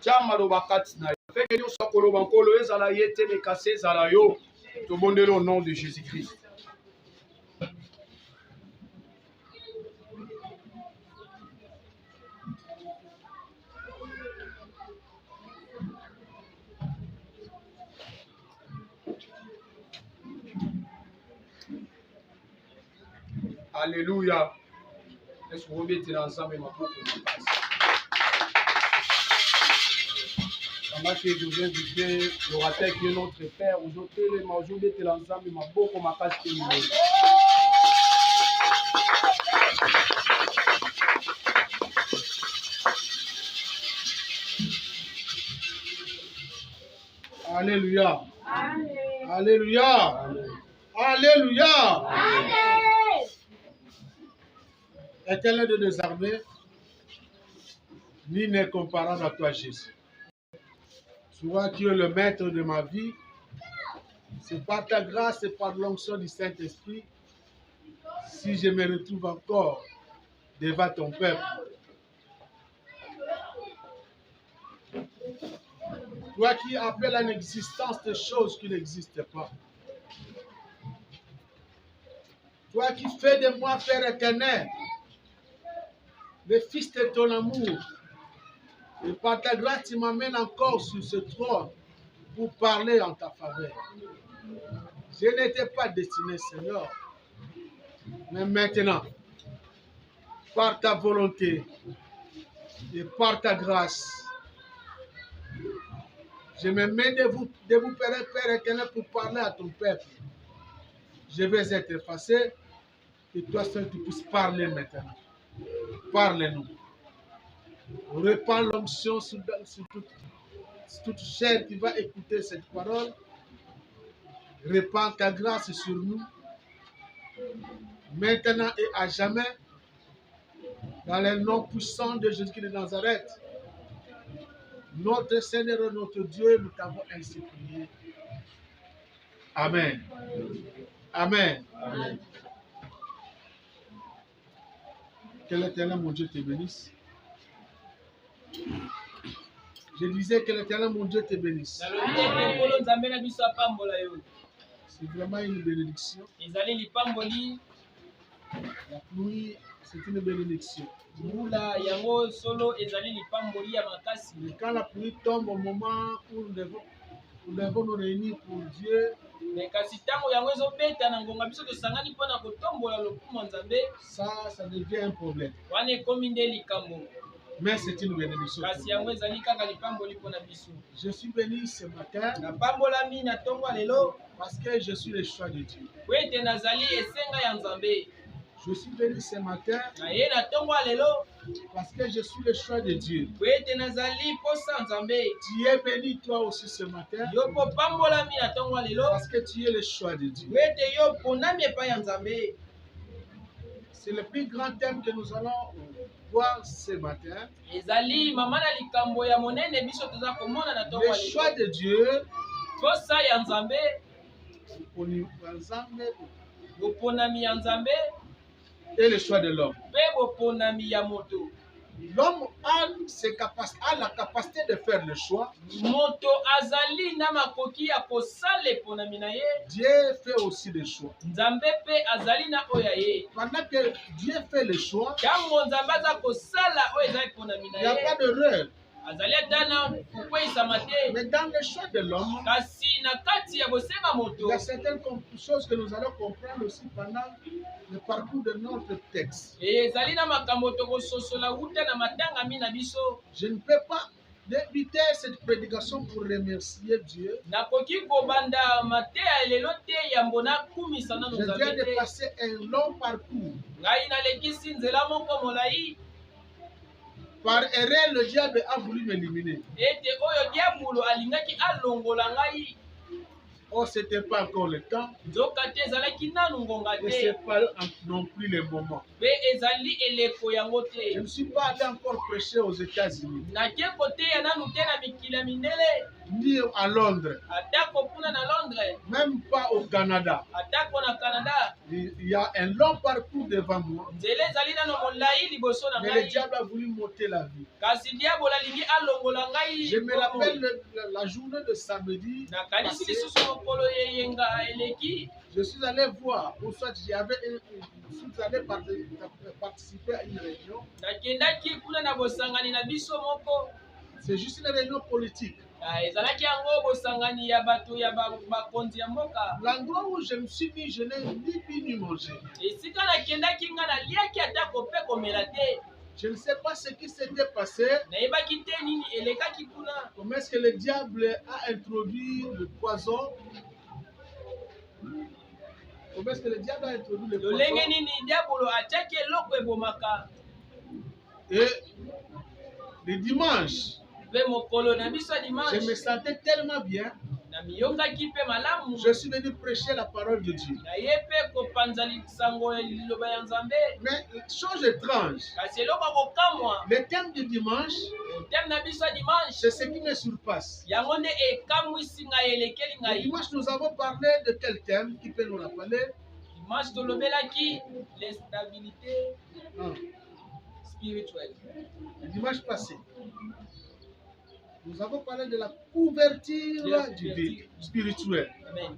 Tiama lo bakati na yo. Feke yo sokolo bankolo ezala yete me kase ezala yo. Tobondeli au nom de Jésus-Christ. Alléluia. Est-ce que vous mettez ensemble ma boucle? Pendant que je viens inviter l'orateur qui est notre Père, aujourd'hui mettez ensemble ma boucle ma casse. Alléluia. Amen. Alléluia. Amen. Alléluia. Amen. Éternel de nos armées, ni n'est comparable à toi, Jésus. Toi qui es le maître de ma vie, c'est par ta grâce et par l'onction du Saint-Esprit, si je me retrouve encore devant ton peuple. Toi qui appelles à l'existence des choses qui n'existent pas. Toi qui fais de moi, Père éternel, le fils de ton amour. Et par ta grâce, tu m'amènes encore sur ce trône pour parler en ta faveur. Je n'étais pas destiné, Seigneur. Mais maintenant, par ta volonté et par ta grâce, je me mets de vous Père éternel, pour parler à ton peuple. Je vais être effacé et toi seul tu puisses parler maintenant. Parle-nous. Répands l'onction sur toute chair qui va écouter cette parole. Répands ta grâce sur nous, maintenant et à jamais, dans le nom puissant de Jésus-Christ de Nazareth. Notre Seigneur et notre Dieu, nous t'avons ainsi prié. Amen. Amen. Amen. Que l'Éternel, mon Dieu, te bénisse. Je disais que l'Éternel, mon Dieu, te bénisse. C'est vraiment une bénédiction. La pluie, c'est une bénédiction. Et quand la pluie tombe au moment où nous devons nous réunir pour Dieu, ça devient un problème. Mais c'est une bénédiction. Je suis béni ce matin parce que je suis le choix de Dieu. Je suis béni ce matin parce que je suis le choix de Dieu. Tu es béni toi aussi ce matin parce que tu es le choix de Dieu. C'est le plus grand thème que nous allons voir ce matin. Le choix de Dieu et le choix de l'homme. L'homme a la capacité de faire le choix. Dieu fait aussi le choix. Pendant que Dieu fait le choix, il n'y a pas d'erreur. Mais dans le choix de l'homme, il y a certaines choses que nous allons comprendre aussi pendant le parcours de notre texte. Je ne peux pas débuter cette prédication pour remercier Dieu. Je viens de passer un long parcours. Par erreur, le diable a voulu m'éliminer. Oh, ce n'était pas encore le temps. Et ce n'est pas non plus le moment. Je ne suis pas allé encore prêcher aux États-Unis. ni à Londres, atako kuna na Londres, même pas au Canada. atako na Canada. Il y a un long parcours devant moi, Nzele ezali nano molai liboso na mais le ngai. diable a voulu m'ôter la vie. Kasi diabo alingi alongola ngai. Je me rappelle la journée de samedi Na kanisi passé, lisusu mokolo yeyenga eleki. je suis allé voir, ou soit je suis allé participer à une réunion. Nakendaki kuna na bosangani na biso moko. C'est juste une réunion politique. Ezalaki yango bosangani ya bato ya bakonzi ya mboka. L'endroit où je me suis mis, je n'ai ni bu ni mangé. Esika nakendaki nga naliaki atako mpe komela te. Je ne sais pas ce qui s'était passé. Nayebaki te nini elekaki kuna. Comment est-ce que le diable a introduit le poison? Comment est-ce que le diable a introduit le Lolenge poison? nini diabolo atiaki eloko ebomaka. Et le dimanche, Mpe mokolo na biso je me dimanche. sentais tellement bien. Na miyokaki mpe malamu. Je suis venu prêcher la parole de Dieu. Naye mpe kopanza lisango ya liloba ya Nzambe. Mais chose étrange, Kasi eloko kokamwa. le thème du dimanche, Thème na biso ya dimanche. c'est ce qui me surpasse. Yango nde ekamwisi ngai elekeli Le ngai. dimanche, nous avons parlé de quel thème? Qui peut nous rappeler? Dimanche tolobelaki l'instabilité Non. spirituelle. Le dimanche passé, nous avons parlé de la couverture du vide spirituel. Amen.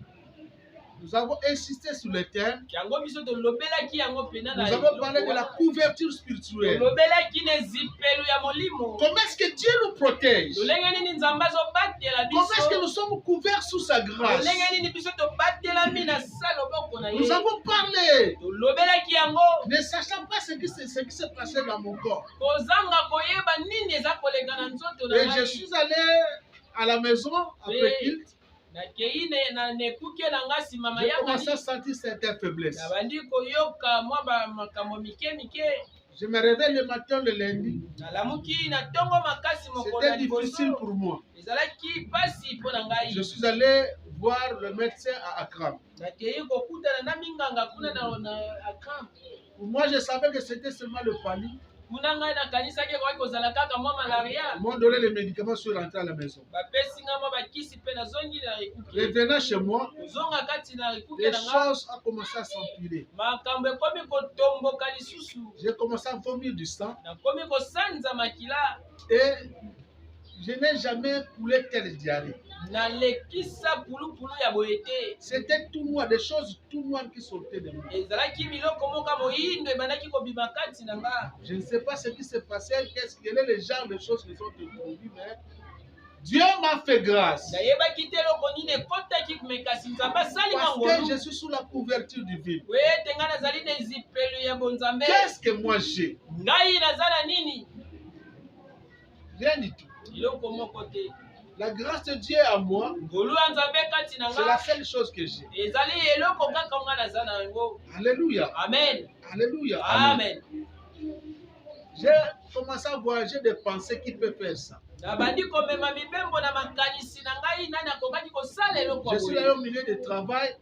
Nous avons insisté sur le thème. Yango biso tolobelaki yango pena na. Nous avons parlé de la couverture spirituelle. Tolobelaki na zipelu ya molimo. Comment est-ce que Dieu nous protège? Lolenge nini Nzambe azobatela biso. Comment est-ce que nous sommes couverts sous sa grâce? Lolenge nini biso tobatelami na sa loboko na ye. Nous avons parlé, Tolobelaki yango. ne sachant pas ce qui s'est passé dans mon corps. Kozanga koyeba nini eza koleka na nzoto na Et je ngai. suis allé à la maison après culte. Nakei na nekuke na nga nsima J'ai mayanga commencé à sentir certaines faiblesses. nabandi koyoka mwa makambo mike mike. Je me réveille le matin le lundi. Nalamuki na ntongo makasi mokolo ya C'était difficile liboso. pour moi. Ezalaki pasi mpo na ngai. Je suis allé voir le médecin à Accra. Nakei kokutana na minganga kuna na Accra. Pour moi, je savais que c'était seulement le pali. Kuna ngai nakanisaki ekoki kozala kaka mwa malaria. Ils m'ont donné les médicaments, je suis rentré à la maison. Bapesi nga mwa bakisi mpe nazongi na ekuke. Revenant chez moi, kozonga kati na ekuke les na nga. choses ont commencé à s'empirer. Makambo ekomi kotomboka lisusu. J'ai commencé à vomir du sang Nakomi kosanza makila. et je n'ai jamais coulé telle diarrhée. Nalekisa pulupulu ya boye te. C'était tout noir, des choses tout noires qui sortaient de moi. Ezalaki biloko moka moyindo ebandaki kobima kati na nga. Je ne sais pas ce qui s'est passé, quel est le genre de choses qui sont devenues, mais Dieu m'a fait grâce. Nayebaki te eloko nini ekotaki mekasi Nzambe asali Parce que ngongolu. je suis sous la couverture du vide. Wete nga nazali na ezipelu ya bonzambe. Qu'est-ce que moi j'ai? Ngai naza na nini? Rien du tout. Eloko moko te. La grâce de Dieu à moi, Ngolu ya Nzambe kati na c'est la nga. seule chose que j'ai. Ezali eloko kaka nga naza na yango. Alléluia. Amen. Alléluia. Amen. J'ai commencé à voyager des pensées qui peuvent faire ça. Nabandi komema mibembo na makanisi na ngai nani akokaki kosala eloko Je suis allé au milieu du travail.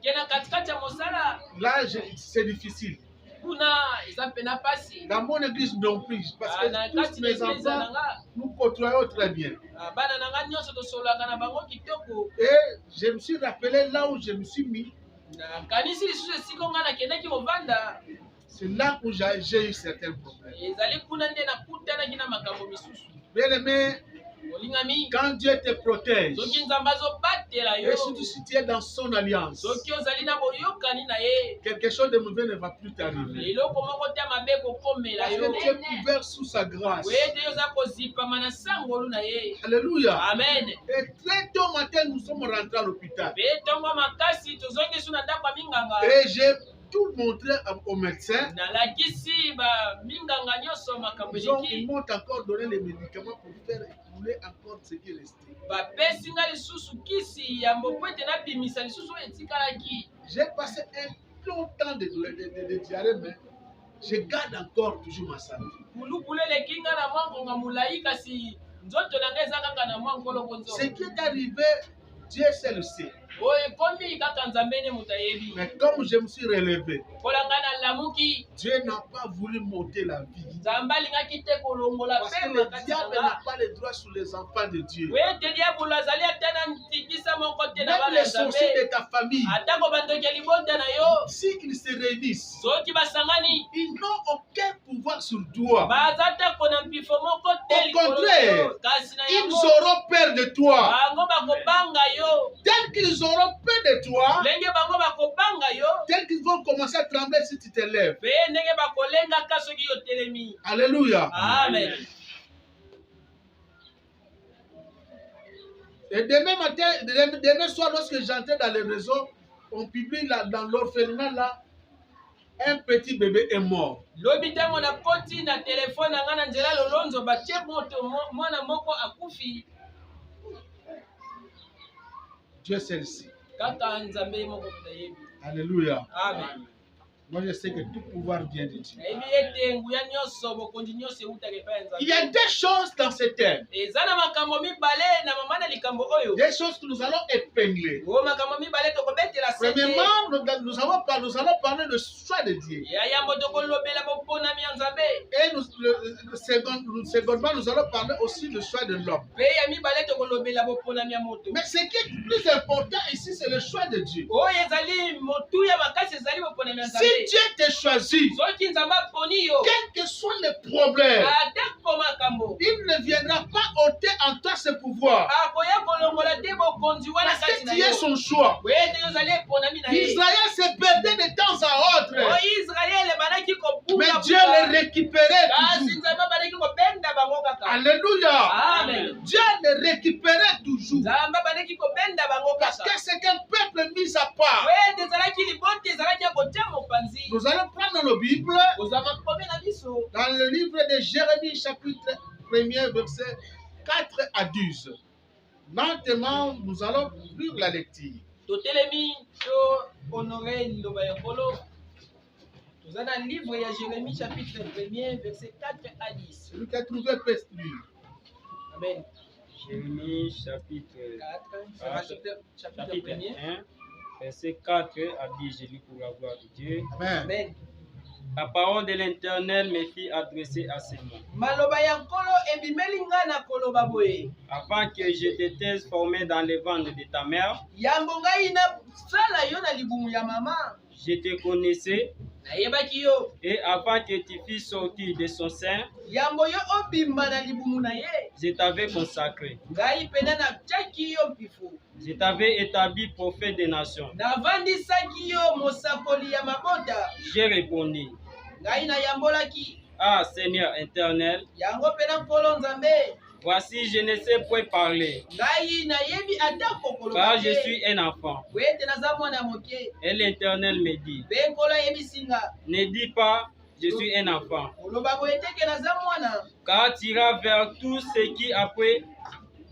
kena katikati ya mosala. Là, c'est difficile. Kuna eza pena pasi. Dans mon église non plus, parce que Na tous kati na mes eglize na enfants, nga. nous côtoyons très bien. Bana na nga nyonso tosololaka na bango kitoko. Et je me suis rappelé là où je me suis mis. Nakanisi lisusu esika nga nakendaki kovanda. C'est là où j'ai eu certains problèmes. Ezali kuna nde nakutanaki na makambo misusu. Bien aimé, Olingami. quand Dieu te protège, Soki Nzambe azobatela yo. et surtout si tu es dans son alliance, Soki ozali na boyokani na ye. quelque chose de mauvais ne va plus t'arriver. Eloko moko te ya mabe kokomela Parce yo. que tu es couvert sous sa grâce. Wete yo oza kozipama na sangolu na ye. Alléluia. Amen. Et très tôt matin, nous sommes rentrés à l'hôpital. Mpe ntongo makasi tozongi su na ndako ya minganga. Et j'ai tout montré au médecin. Nalakisi minganga nyonso makambo Ils eleki. m'ont encore donné les médicaments pour faire écouler encore ce qui est resté. Bapesi nga lisusu kisi ya mbo ete nabimisa lisusu oyo etikalaki. J'ai passé un long temps de diarrhée, mais je garde encore toujours ma santé. Kulukulu eleki nga na mwa ngonga molai kasi nzoto na nga eza kaka na mwa nkoloko Ce nzoto. qui est arrivé Dieu seul sait. oyo ekomi kaka nzambe nde moto ayebi. Mais comme je me suis relevé, Mpola ngai nalamuki, Dieu n'a pas voulu m'ôter la vie. nzambe alingaki te kolongola Parce que pembe le kati diable na n'a nga. pas le droit sur les enfants de Dieu. Po ete diabolo azali ata na ntikisa moko te na Même bana les ya nzambe. sorciers de ta famille, Atako bandoki ya libota na yo, s'ils se réunissent, soki basangani, ils n'ont aucun pouvoir sur toi. baza tako na mpifo moko te Au likolo na contraire, yo. Kasi na ils yango, auront peur de toi. bango bakobanga yo. Dès qu'ils auront peur de toi, Ndenge bango bakobanga yo, dès qu'ils vont commencer à trembler si tu te lèves. pe ndenge bakolengaka soki yo telemi. Alléluia. Amen. Et demain soir, lorsque j'entrais dans les réseaux, on publie là, dans l'orphelinat là, un petit bébé est mort. Lobi ntango nakoti na telefone na nga na nzela lolonzo batie moto mwana moko akufi. Dieu celle-ci. Kaka nzambe moko moto ayebi. Alléluia. Amen. Moi, je sais que tout pouvoir vient de Dieu. Nayebi ete nguya nyonso bokonzi nyonso eutaka epai ya nzambe. Il y a deux choses dans ce thème. Eza na makambo mibale na mama na likambo oyo. Des choses que nous allons épingler. O makambo mibale tokobetela sete. Premièrement, nous allons parler de choix de Dieu. Ya yambo tokolobela boponami ya nzambe. Et secondement, nous allons parler aussi du choix de l'homme. Pe ya mibale tokolobela boponami ya moto. Mais ce qui est plus important ici, c'est le choix de Dieu. Oyo ezali motu ya makasi ezali boponami ya nzambe. Si Dieu te choisit, Soki nzambe aponi yo, quel que soit le problème, atako makambo, il ne viendra pas ôter en toi ce pouvoir. akoya kolongola te bokonzi wana Parce kati que na tu es yo. son choix. Ete yo ozali eponami na ye. Israël se perdait de temps à autre. O Israele bandaki Mais kobuka Dieu les récupérait kasi toujours. nzambe bandaki kobenda bango kaka. Alléluia. Amen. Dieu les récupérait toujours. Nzambe bandaki kobenda bango Parce kaka. que c'est qu'un peuple mis à part. Ete ezalaki libota ezalaki ya kotia mopanzi. Nous allons prendre nos Bibles Ozama kome na biso. dans le livre de Jérémie, chapitre 1er, verset 4 à 12. Lentement, nous allons lire la lecture. Totelemi to honore liloba ya nkolo. Toza na livre ya Jérémie chapitre 1er verset 4 à 10. Celui qui a trouvé peut lire. Amen. Jérémie chapitre 4, chapitre 1er. 1, verset 4 à 10, je lis pour la gloire de Dieu. Amen. Amen. La parole de l'Éternel me fit adresser à ces mots. Maloba ya nkolo ebimeli nga na koloba boye. Avant que je te taise formé dans le ventre de ta mère, Yambo ngai na sala yo na libumu ya mama. je te connaissais, Nayebaki yo. et avant que tu fusses sorti de son sein, Yambo yo obimba na libumu na ye. je t'avais consacré. Ngai pena na tiaki yo mpifu. Je t'avais établi prophète des nations. Navandisaki yo mosakoli ya mabota. J'ai répondu, Ngai na yambolaki. ah Seigneur éternel, Yango pena nkolo nzambe. voici je ne sais point parler, Ngai nayebi ata kokoloba car je te. suis un enfant. Wete naza mwana moke. Et l'Éternel me dit, Pe nkolo ayebisinga. ne dis pas, je suis un enfant, Koloba boye teke naza mwana. car tu iras vers tout ce qui après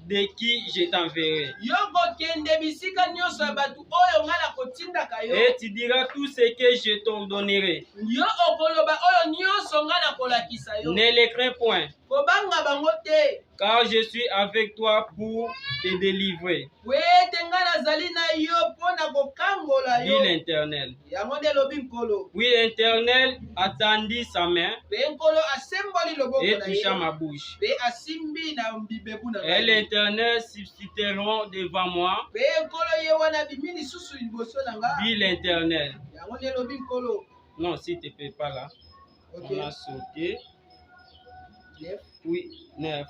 de qui je t'enverrai. Yo kokende bisika nyonso ya bato oyo ngai nakotindaka yo. Et tu diras tout ce que je t'ordonnerai. Yo okoloba oyo nyonso ngai nakolakisa yo. Ne les crains point, Kobanga bango te. car je suis avec toi pour te délivrer, Wete ngai nazali na yo mpo na kokangola dit yo. l'Éternel. Yango nde elobi nkolo. Oui, l'Éternel attendit sa main Pe nkolo asemboli loboko et na toucha ye. ma bouche. Pe asimbi na mbibebu na Et ngai. l'Éternel substitueront devant moi, Pe nkolo ye wana bimi lisusu liboso na nga. dit l'Éternel. Yango nde elobi nkolo. Non, s'il te plaît pas là. Ok. On a sauté. Lève. Oui, 9.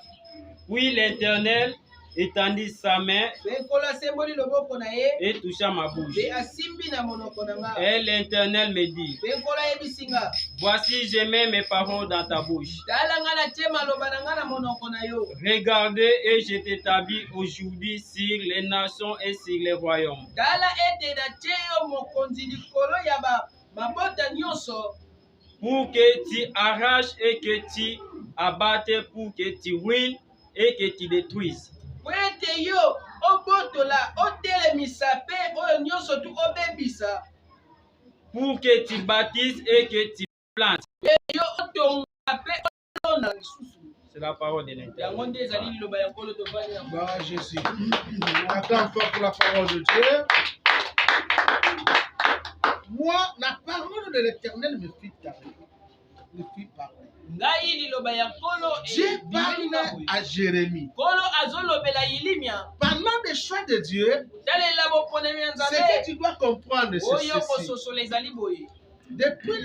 Oui, l'Éternel étendit sa main Pe nkolo asemboli loboko na ye. et toucha ma bouche. Pe asimbi na monoko na nga. Et l'Éternel me dit, Pe nkolo ayebisi nga. voici, je mets mes paroles dans ta bouche. Tala nga natie maloba na nga na monoko na yo. Regardez, et je t'établis aujourd'hui sur les nations et sur les royaumes. Tala ete natie yo mokonzi likolo ya mabota nyonso. Pour que tu arraches et que tu abattes, pour que tu ruines et que tu détruises. Po ete yo obotola otelemisa mpe oyo nyonso tu obebisa. Pour que tu bâtisses et que tu plantes. Yo otonga mpe olonda lisusu. C'est la parole de l'Éternel. yango nde ezali liloba ya nkolo tovandi yango. Gloire à Jésus. Acclame fort pour la parole de Dieu. Moi, la parole de l'Éternel me fit parler. Ngai liloba ya nkolo Dieu parle à Jérémie. nkolo azolobela Yilimia Parlant des choix de Dieu, talela boponami ya ce nzambe que tu dois comprendre, c'est oyo ceci. kososola ezali boye. Depuis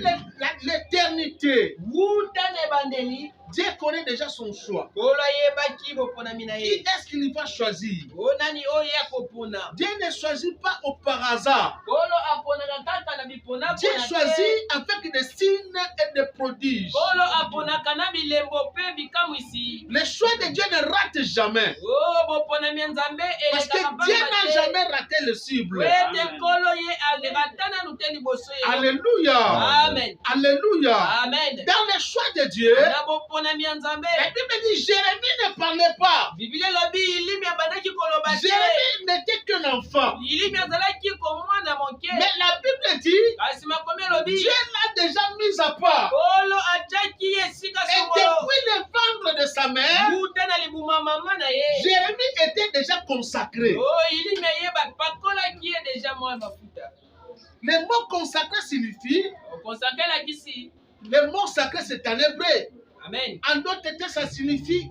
l'éternité, wuta na ebandeli Dieu connaît déjà son choix. nkolo ayebaki boponami na Qui ye est-ce qu'il va choisir? o nani oyo akopona. Dieu ne choisit pas au par hasard. nkolo aponaka kaka na Dieu biponapona choisit avec des signes et des prodiges. nkolo aponaka na bilembo mpe bikamwisi. Le choix de Dieu ne rate jamais. o boponami ya nzambe Parce que elekaka Dieu n'a jamais raté le cible. ete nkolo ye alekata nanu te liboso ye. Alléluia. Amen. Alléluia. Amen. Dans le choix de Dieu, na boponami ya nzambe la Bible dit Jérémie ne parlait pas. biblia elobi Yilimi abandaki koloba te. Jérémie n'était qu'un enfant. Yilimi azalaki komwana moke Mais la Bible dit kasi makomi elobi Dieu l'a déjà mis à part. nkolo atiaki ye esika Et songolo depuis le ventre de sa mère, kuta na libuma mama na ye. Jérémie était déjà consacré. o Yilimi ayeba pakolaki ye deja mwa mafuta. Le mot consacré signifie, okonsakelakisi. le mot sacré c'est en hébreu. Amen. En d'autres termes, ça signifie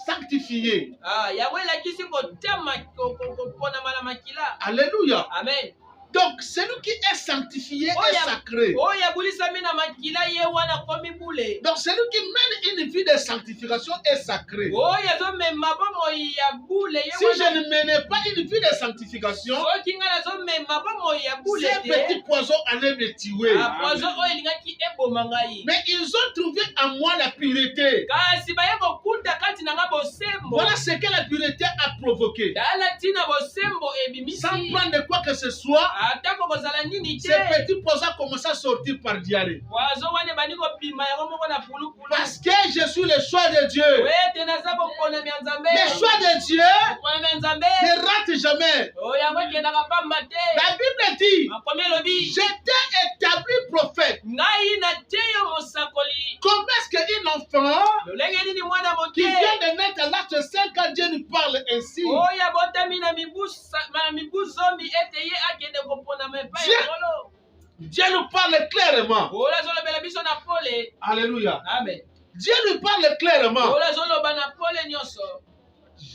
sanctifié. yango elakisi kotema koponama na makila. Alléluia. Amen. Donc, celui qui est sanctifié Oh, est yeah. sacré. oyo abulisami na makila ye wana komi bule. Donc, celui qui mène une vie de sanctification est sacré. oyo azomema bomoi ya bule ye Si je ne menais pas une vie de sanctification, soki ngai nazomema bomoi ya bule ces te petits poisons allaient me tuer. poison oyo elingaki eboma ngai. Mais ils ont trouvé en moi la pureté. kasi baye kokuta kati na nga bosembo. Voilà ce que la pureté a provoqué. tala ntina bosembo Sans ebimisi. prendre quoi que ce soit, atako kozala nini ces te. petits poisons commencent à sortir par diarrhée. poison wana ebandi kopima yango moko na pulupulu. Parce que je suis le choix de Dieu. ete naza boponami ya nzambe. Le choix de Dieu boponami ya nzambe ne rate jamais. oyo yango ekendaka pamba te. La Bible dit, makomi elobi je t'ai établi prophète. ngai natie yo mosakoli. Comment est-ce qu'un enfant lolenge nini mwana moke qui vient de naître à l'âge de 5 ans, Dieu nous parle ainsi? oyo abotami na mibu zomi ete ye akende koponama epai Dieu. ya nkolo. Dieu nous parle clairement. oyo azolobela biso na pole. Alléluia. amen. Dieu nous parle clairement. oyo azoloba na pole nyonso.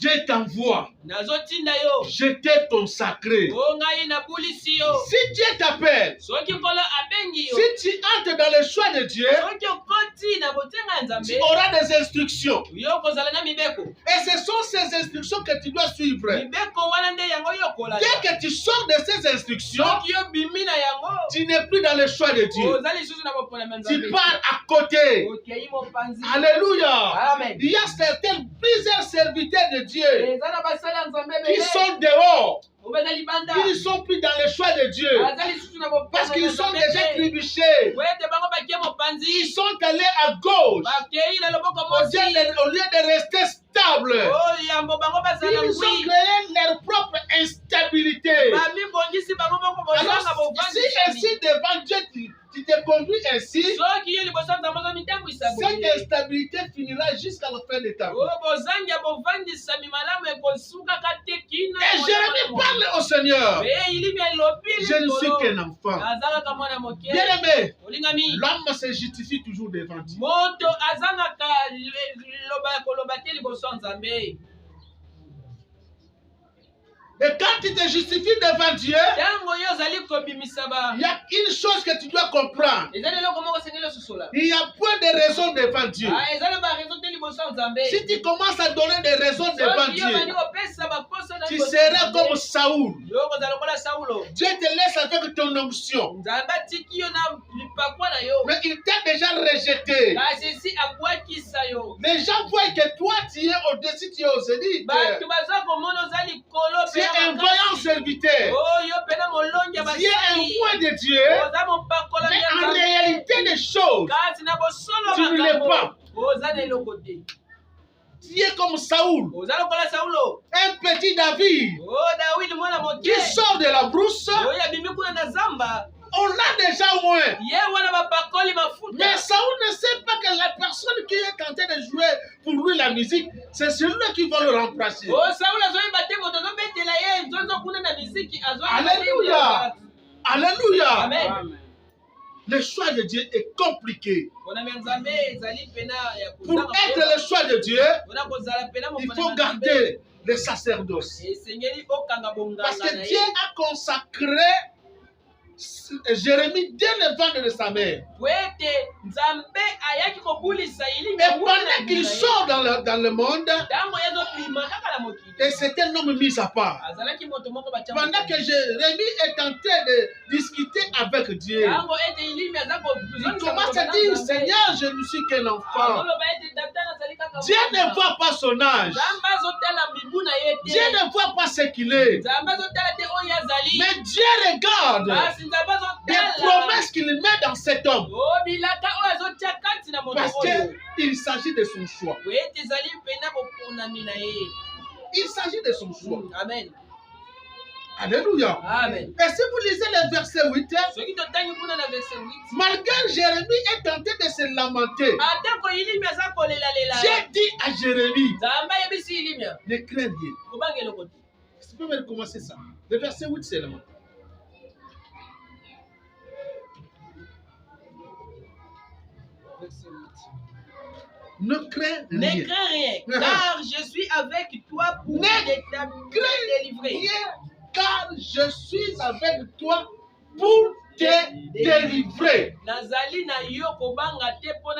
Je t'envoie. nazotinda yo. Je t'ai consacré. o ngai nabulisi yo. Si Dieu t'appelle, soki nkolo abengi yo. si tu entres dans le choix de Dieu, soki okoti na botenga ya tu nzambe auras des instructions. yo kozala na mibeko. Et ce sont ces instructions que tu dois suivre. mibeko wana nde yango yokolala. Dès que tu sors de ces instructions, soki yo bimi na yango tu n'es plus dans le choix de Dieu. oza lisusu na boponami ya nzambe. Tu pars à côté. okei mopanzi. Alléluia. amen. Il y a plusieurs serviteurs de Dieu eza na basali ya nzambe qui ebele. sont dehors. obeza libanda. Ils ne sont plus dans le choix de Dieu. aza lisusu na boponami Parce ya qu'ils sont nzambe déjà te. trébuchés. po ete bango bakie Ils mopanzi. sont allés à gauche. bakei na loboko Au mosi. lieu de rester stables. yambo bango bazala Ils ont ngwi. créé leur propre instabilité. bamibongisi bango moko bozanga Alors, si bovandisami. ainsi devant Dieu, tu te conduis ainsi, soki yo liboso ya nzambe ozomitambwisa cette boye. instabilité finira jusqu'à la fin des temps. oyo bozangi ya bovandisami malamu ekosukaka te kino. Et Jérémie parle au Seigneur. ilimi elobi Je ne suis qu'un enfant. aza kaka mwana moke. Bien aimé, olingami l'homme se justifie toujours devant Dieu. moto azangaka liloba ya koloba te liboso ya nzambe. Et quand tu te justifies devant Dieu, ntango yo ozali kobimisa il y a une chose que tu dois comprendre. eza leloko moko osengeli ososola. Il n'y a point de raison devant Dieu. eza na barezo te liboso ya nzambe. Si tu commences à donner des raisons devant soki yo bandi Dieu, kopesa baposo na tu liboso ya seras Nzambe, comme Saoul. yo kozala lokola saulo. Dieu te laisse avec ton onction. nzambe atiki yo na lipakwa na yo. Mais il t'a déjà rejeté. kasi si abwakisa yo. Les gens voient que toi, tu es au-dessus, tu es au zénith. bato baza komona oza likolo Tu es un voyant serviteur. oyo pena molongi ya Tu es un basali. roi de Dieu. oza mopakola Mais ya en Nzambe. réalité des choses, kasi na bosolo tu ne l'es pas. oza na eloko te. Tu es comme Saoul, oza lokola saulo. un petit David o dawidi mwana moke qui sort de la brousse oyo abimi kuna na zamba. on l'a déjà moins. Ye wana bapakoli mafuta. Mais Saoul ne sait pas que la personne qui est en train de jouer pour lui la musique, c'est celui qui va le remplacer. Oh, Saoul azoyeba te moto azobetela ye nzonzo kuna na miziki azoyeba. Alléluia. Alléluia. Amen. Le choix de Dieu est compliqué. Pour Nzambe ezali pena ya Pour être le choix de Dieu, il faut garder le sacerdoce. Parce que Dieu a consacré Jérémie dès le ventre de sa mère. Et pendant qu'il sort dans le monde, et c'est un homme mis à part. Pendant que Jérémie est en train de discuter avec Dieu, il commence à dire, Seigneur, je ne suis qu'un enfant. Dieu ne voit pas son âge. Dieu ne voit pas ce qu'il est. Mais Dieu regarde des promesses qu'il met dans cet homme. Parce qu'il s'agit de son choix. Il s'agit de son choix. Amen. Alléluia. Amen. Et si vous lisez le verset 8, malgré Jérémie est tenté de se lamenter, Dieu dit à Jérémie, ne crains rien. Tu peux me recommencer ça. Le verset 8 seulement. Ne crains rien. Ne crains rien, car je suis avec toi pour te délivrer. Car je suis avec toi pour te délivrer.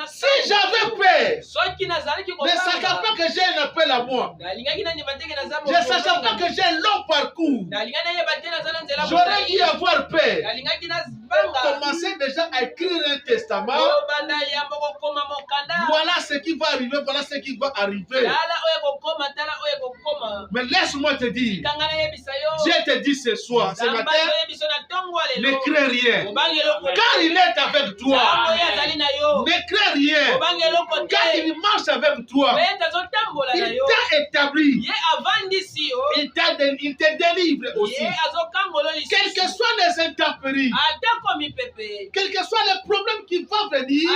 Si j'avais peur, ne sachant pas que j'ai un appel à moi, ne sachant pas que j'ai un long parcours, j'aurais dû avoir peur. Commencer déjà à écrire un testament. Voilà ce qui va arriver, voilà ce qui va arriver. Mais laisse-moi te dire, Dieu te dit ce soir, ce matin, ne crains rien. Car il est avec toi. Ne crains rien. Car il marche avec toi. Il t'a établi. Il te délivre aussi. Quels que soient les intempéries, quels que soient les problèmes qui vont venir,